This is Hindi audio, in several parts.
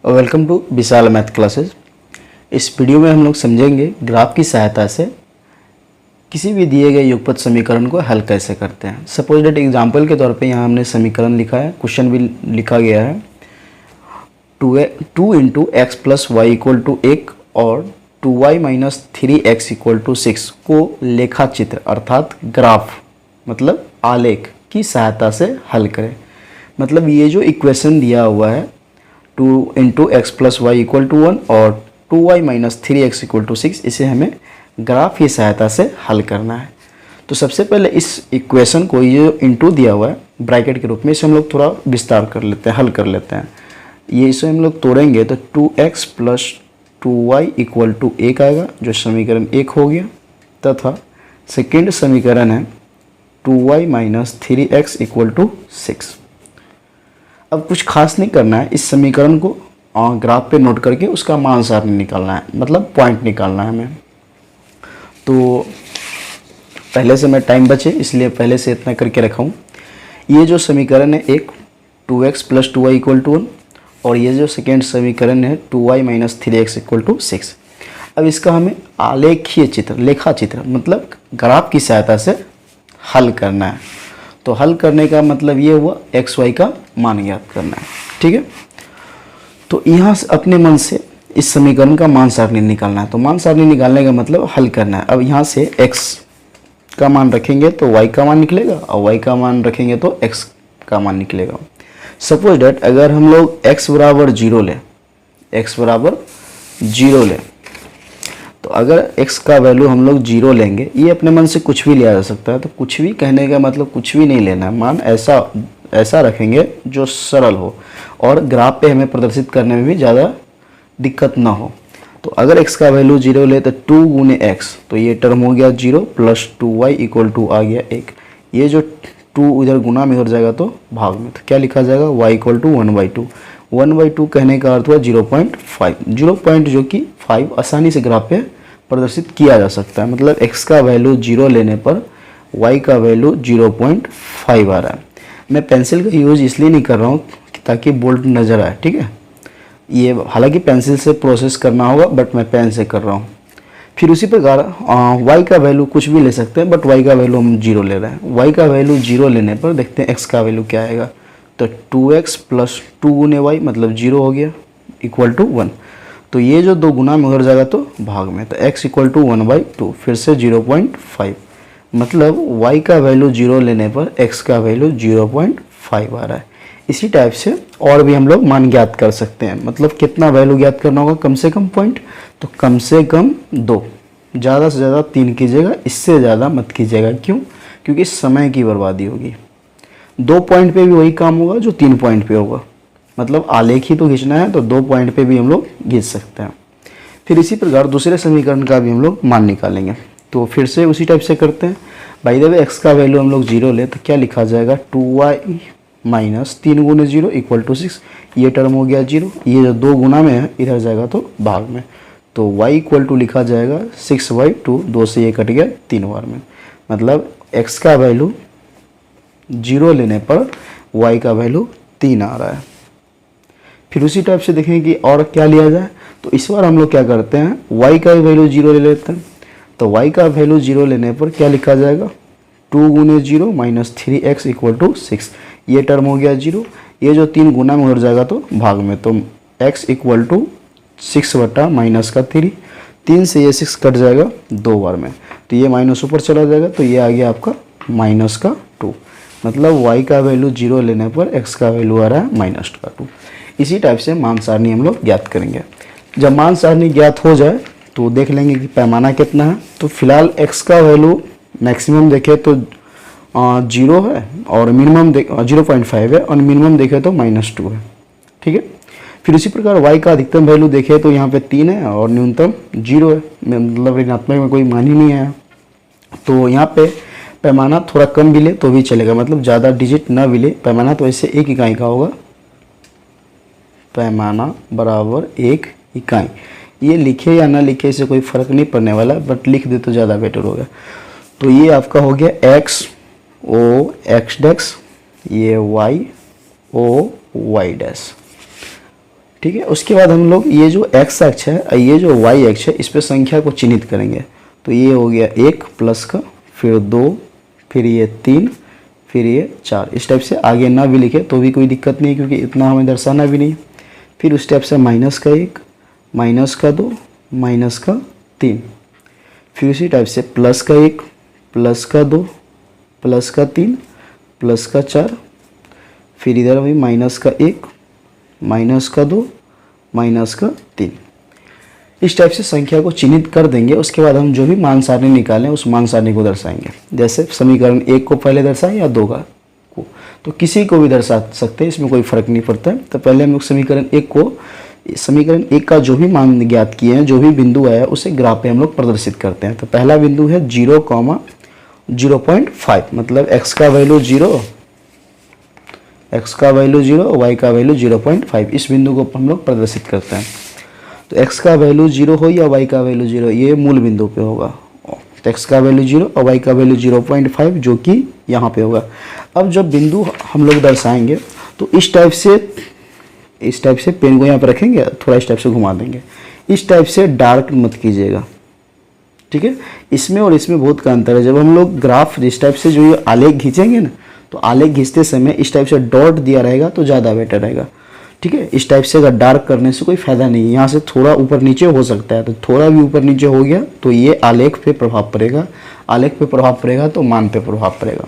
Welcome to Vishal math classes. इस वीडियो में हम लोग समझेंगे ग्राफ की सहायता से किसी भी दिए गए युगपत समीकरण को हल कैसे करते हैं। सपोज डेट एग्जांपल के तौर पे यहाँ हमने समीकरण लिखा है, क्वेश्चन भी लिखा गया है 2 into x plus y equal to 1 और 2y minus 3x equal to 6 को लेखा चित्र अर्थात ग्राफ मतलब आलेख की सहायता से हल करें। मतलब ये जो इक्वेशन दिया हुआ है 2 into x plus y equal to 1 और 2y minus 3x equal to 6, इसे हमें ग्राफ की सहायता से हल करना है। तो सबसे पहले इस इक्वेशन को, ये जो इंटू दिया हुआ है ब्रैकेट के रूप में, इसे हम लोग थोड़ा विस्तार कर लेते हैं, हल कर लेते हैं। ये इसे हम लोग तोड़ेंगे तो 2x plus 2y equal to 1 आएगा, जो समीकरण 1 हो गया। तथा सेकेंड समीकरण है 2y minus 3x equal to 6। अब कुछ खास नहीं करना है, इस समीकरण को ग्राफ पे नोट करके उसका मान सारणी निकालना है, मतलब पॉइंट निकालना है हमें। तो पहले से मैं टाइम बचे इसलिए पहले से इतना करके रखा हूँ। ये जो समीकरण है एक 2x plus 2y equal to 1 और ये जो सेकेंड समीकरण है 2y minus 3x equal to 6। अब इसका हमें आलेखीय चित्र, लेखा चित्र मतलब ग्राफ की सहायता से हल करना है। तो हल करने का मतलब ये हुआ एक्स वाई का मान ज्ञात करना है, ठीक है। तो यहाँ से अपने मन से इस समीकरण का मान सारणी निकालना है। तो मान सारणी निकालने का मतलब हल करना है। अब यहाँ से x का मान रखेंगे तो y का मान निकलेगा और y का मान रखेंगे तो x का मान निकलेगा। सपोज डेट अगर हम लोग x बराबर 0 लें, x बराबर 0 लें, तो अगर x का वैल्यू हम लोग 0 लेंगे, ये अपने मन से कुछ भी लिया जा सकता है। तो कुछ भी कहने का मतलब कुछ भी नहीं लेना है, मान ऐसा रखेंगे जो सरल हो और ग्राफ पे हमें प्रदर्शित करने में भी ज़्यादा दिक्कत ना हो। तो अगर x का वैल्यू 0 ले तो 2 गुने x, तो ये टर्म हो गया 0 प्लस 2y इक्वल टू आ गया 1। ये जो 2 इधर गुना में हो जाएगा तो भाग में, तो क्या लिखा जाएगा y इक्वल टू 1/2। 1/2 कहने का अर्थ हुआ 0.5, 0 जो कि 5 आसानी से ग्राफ पे प्रदर्शित किया जा सकता है। मतलब x का वैल्यू 0 लेने पर y का वैल्यू 0.5 आ रहा है। मैं पेंसिल का यूज़ इसलिए नहीं कर रहा हूँ ताकि बोल्ड नज़र आए, ठीक है। ये हालांकि पेंसिल से प्रोसेस करना होगा बट मैं पेन से कर रहा हूँ। फिर उसी प्रकार y का वैल्यू कुछ भी ले सकते हैं बट y का वैल्यू हम 0 ले रहे हैं। y का वैल्यू 0 लेने पर देखते हैं x का वैल्यू क्या आएगा। तो 2x प्लस 2 गुने y मतलब 0 हो गया इक्वल टू 1। तो ये जो 2 गुना में हो जाएगा तो भाग में, तो x इक्वल टू 1/2 फिर से 0.5। मतलब y का वैल्यू 0 लेने पर x का वैल्यू 0.5 आ रहा है। इसी टाइप से और भी हम लोग मान ज्ञात कर सकते हैं। मतलब कितना वैल्यू ज्ञात करना होगा, कम से कम पॉइंट, तो कम से कम 2, ज़्यादा से ज़्यादा 3 कीजिएगा, इससे ज़्यादा मत कीजिएगा। क्यों? क्योंकि समय की बर्बादी होगी। 2 पॉइंट पे भी वही काम होगा जो 3 पॉइंट पे होगा। मतलब आलेख ही तो खींचना है तो 2 पॉइंट पे भी हम लोग खींच सकते हैं। फिर इसी प्रकार दूसरे समीकरण का भी हम लोग मान निकालेंगे। तो फिर से उसी टाइप से करते हैं। बाय द वे एक्स का वैल्यू हम लोग 0 ले तो क्या लिखा जाएगा 2y माइनस 3 गुने 0 इक्वल टू 6। ये टर्म हो गया 0, ये जो 2 गुना में है इधर जाएगा तो भाग में। तो y इक्वल टू लिखा जाएगा 6/2, 2 से ये कट गया 3 बार में। मतलब x का वैल्यू 0 लेने पर y का वैल्यू 3 आ रहा है। फिर उसी टाइप से देखें कि और क्या लिया जाए। तो इस बार हम लोग क्या करते हैं, y का वैल्यू 0 ले लेते हैं। तो y का वैल्यू 0 लेने पर क्या लिखा जाएगा 2 गुने 0 माइनस 3x इक्वल टू 6। ये टर्म हो गया 0, ये जो 3 गुना में हो जाएगा तो भाग में। तो x इक्वल टू 6 बटा माइनस का 3, 3 से ये 6 कट जाएगा 2 बार में, तो ये माइनस ऊपर चला जाएगा, तो ये आ गया आपका माइनस का 2। मतलब y का वैल्यू 0 लेने पर x का वैल्यू आ रहा है माइनस का 2। इसी टाइप से मान सारणी हम लोग ज्ञात करेंगे। जब मान सारणी ज्ञात हो जाए तो देख लेंगे कि पैमाना कितना है। तो फिलहाल x का वैल्यू मैक्सिमम देखें तो 0 है और मिनिमम 0.5 है और मिनिमम देखें तो -2 है, ठीक है। फिर इसी प्रकार y का अधिकतम वैल्यू देखें तो यहाँ पे 3 है और न्यूनतम 0 है, मतलब ऋणात्मक में कोई मान ही नहीं है। तो यहाँ पे पैमाना थोड़ा कम भी ले तो भी चलेगा, मतलब ज़्यादा डिजिट ना भी ले। पैमाना तो ऐसे 1 इकाई का होगा, पैमाना बराबर 1 इकाई। ये लिखे या ना लिखे इससे कोई फ़र्क नहीं पड़ने वाला, बट लिख दे तो ज़्यादा बेटर होगा। तो ये आपका हो गया x o x डैश, ये y o y डैश। ठीक है। उसके बाद हम लोग ये जो x अक्ष है और ये जो y अक्ष है इस पे संख्या को चिन्हित करेंगे। तो ये हो गया 1 प्लस का, फिर 2, फिर ये 3, फिर ये 4। इस टाइप से आगे ना भी लिखे तो भी कोई दिक्कत नहीं, क्योंकि इतना हमें दर्शाना भी नहीं। फिर उस टाइप से माइनस का 1, माइनस का 2, माइनस का 3, फिर उसी टाइप से प्लस का 1, प्लस का 2, प्लस का 3, प्लस का 4, फिर इधर भी माइनस का 1, माइनस का 2, माइनस का 3। इस टाइप से संख्या को चिन्हित कर देंगे। उसके बाद हम जो भी मान सारणी निकालें उस मान सारणी को दर्शाएंगे। जैसे समीकरण 1 को पहले दर्शाएं या 2 को, तो किसी को भी दर्शा सकते हैं, इसमें कोई फर्क नहीं पड़ता है। तो पहले हम लोग समीकरण 1 का जो भी मान ज्ञात किए हैं, जो भी बिंदु आया उसे ग्राफ पे हम लोग प्रदर्शित करते हैं। तो पहला बिंदु है 0,0.5, मतलब x का वैल्यू 0, x का वैल्यू 0, y का वैल्यू 0.5। इस बिंदु को हम लोग प्रदर्शित करते हैं। तो x का वैल्यू 0 हो या y का वैल्यू 0, ये मूल बिंदु पे होगा। तो x का वैल्यू 0 और y का वैल्यू 0.5 जो कि यहाँ पे होगा। अब जब बिंदु हम लोग दर्शाएंगे तो इस टाइप से पेन को यहाँ पे रखेंगे, थोड़ा इस टाइप से घुमा देंगे। इस टाइप से डार्क मत कीजिएगा, ठीक है। इसमें और इसमें बहुत का अंतर है। जब हम लोग ग्राफ इस टाइप से जो ये आलेख खींचेंगे ना, तो आलेख खींचते समय इस टाइप से डॉट दिया रहेगा तो ज़्यादा बेटर रहेगा, ठीक है। इस टाइप से अगर डार्क करने से कोई फ़ायदा नहीं है। यहाँ से थोड़ा ऊपर नीचे हो सकता है, तो थोड़ा भी ऊपर नीचे हो गया तो ये आलेख पे प्रभाव पड़ेगा, आलेख पे प्रभाव पड़ेगा तो मान पे प्रभाव पड़ेगा।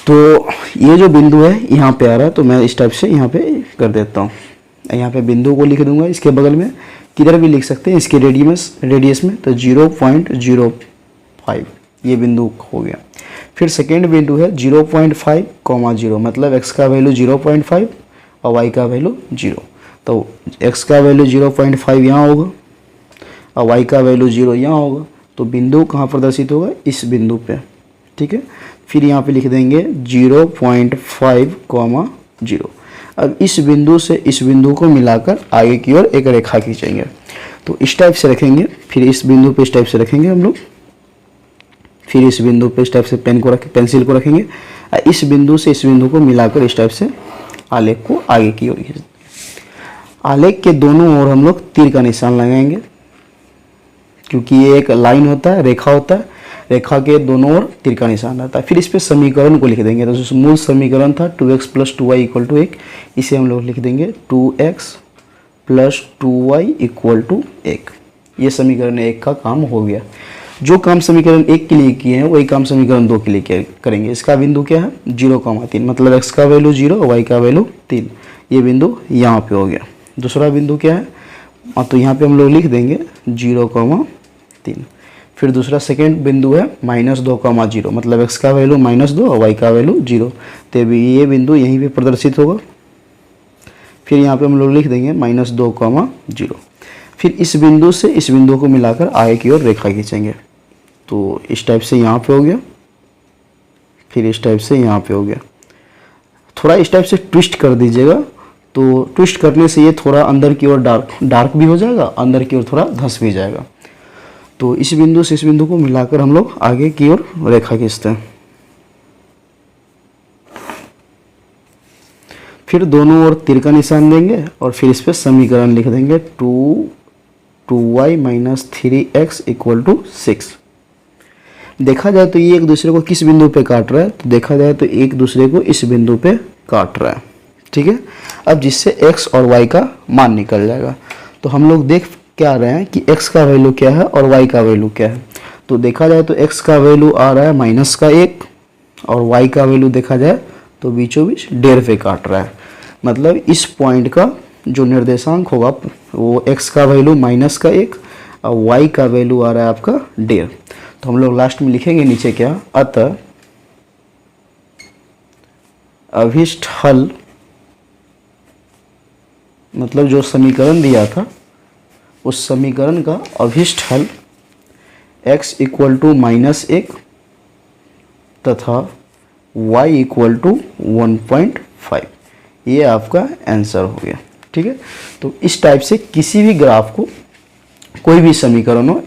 तो ये जो बिंदु है यहाँ पे आ रहा है, तो मैं इस टाइप से यहाँ पे कर देता हूँ। यहाँ पे बिंदु को लिख दूंगा, इसके बगल में किधर भी लिख सकते हैं, इसके रेडियस में। तो 0.05 ये बिंदु हो गया। फिर सेकेंड बिंदु है 0.5, मतलब x का वैल्यू 0.5 और y का वैल्यू 0। तो x का वैल्यू 0.5 यहाँ होगा और y का वैल्यू 0 यहाँ होगा। तो बिंदु कहाँ प्रदर्शित होगा, इस बिंदु पे, ठीक है। फिर यहाँ पे लिख देंगे 0.5, 0। अब इस बिंदु से इस बिंदु को मिलाकर आगे की ओर एक रेखा खींचेंगे। तो इस टाइप से रखेंगे, फिर इस बिंदु पे इस टाइप से रखेंगे हम लोग, फिर इस बिंदु पे इस टाइप से पेंसिल को रखेंगे। इस बिंदु से इस बिंदु को मिलाकर इस टाइप से आलेख को आगे की ओर खींचेंगे। आलेख के दोनों ओर हम लोग तीर का निशान लगाएंगे, क्योंकि ये एक लाइन होता है, रेखा होता है, रेखा के दोनों ओर तीर का निशान रहता है। फिर इस पे समीकरण को लिख देंगे। तो मूल समीकरण था 2x + 2y = 1, इसे हम लोग लिख देंगे 2x + 2y = 1। ये समीकरण 1 का काम हो गया। जो काम समीकरण 1 के लिए किए हैं वही काम समीकरण 2 के लिए करेंगे। इसका बिंदु क्या है, 0,3, मतलब x का वैल्यू 0 और y का वैल्यू 3। ये बिंदु यहाँ पे हो गया। दूसरा बिंदु क्या है, तो यहाँ पे हम लोग लिख देंगे 0,3। फिर दूसरा सेकेंड बिंदु है -2,0, मतलब x का वैल्यू -2 और y का वैल्यू 0। तो ये बिंदु यहीं पे प्रदर्शित होगा। फिर यहाँ पे हम लोग लिख देंगे -2,0। फिर इस बिंदु से इस बिंदु को मिलाकर आगे की ओर रेखा खींचेंगे। तो इस टाइप से यहाँ पे हो गया, फिर इस टाइप से यहाँ पे हो गया। थोड़ा इस टाइप से ट्विस्ट कर दीजिएगा, तो ट्विस्ट करने से ये थोड़ा अंदर की ओर डार्क भी हो जाएगा, अंदर की ओर थोड़ा धंस भी जाएगा। तो इस बिंदु से इस बिंदु को मिलाकर हम लोग आगे की ओर रेखा खींचते हैं। फिर दोनों ओर तीर का निशान देंगे और फिर इस पे समीकरण लिख देंगे 2y - 3x = 6। देखा जाए तो ये एक दूसरे को किस बिंदु पे काट रहा है, तो देखा जाए तो एक दूसरे को इस बिंदु पे काट रहा है, ठीक है। अब जिससे x और y का मान निकल जाएगा। तो हम लोग देख क्या रहे हैं कि x का वैल्यू क्या है और y का वैल्यू क्या है। तो देखा जाए तो x का वैल्यू आ रहा है -1 और y का वैल्यू देखा जाए तो बीचों बीच 1.5 पे काट रहा है। मतलब इस पॉइंट का जो निर्देशांक होगा वो x का वैल्यू -1 और y का वैल्यू आ रहा है आपका 1.5। तो हम लोग लास्ट में लिखेंगे नीचे क्या, अतः अभिष्ट हल, मतलब जो समीकरण दिया था उस समीकरण का अभिष्ट हल x = -1 तथा y = 1.5, ये आपका आंसर हो गया, ठीक है। तो इस टाइप से किसी भी ग्राफ को, कोई भी समीकरण हो,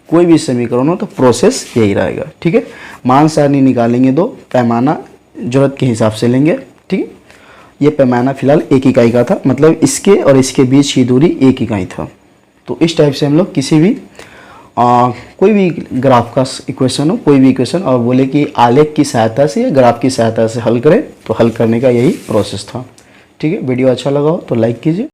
कोई भी समीकरण हो, तो प्रोसेस यही रहेगा, ठीक है। मान सारणी निकालेंगे, दो पैमाना जरूरत के हिसाब से लेंगे, ठीक है। ये पैमाना फिलहाल 1 इकाई का था, मतलब इसके और इसके बीच की दूरी 1 इकाई था। तो इस टाइप से हम लोग किसी भी कोई भी ग्राफ का इक्वेशन हो, कोई भी इक्वेशन, और बोले कि आलेख की सहायता से या ग्राफ की सहायता से हल करें, तो हल करने का यही प्रोसेस था। ठीक है, वीडियो अच्छा लगा हो तो लाइक कीजिए।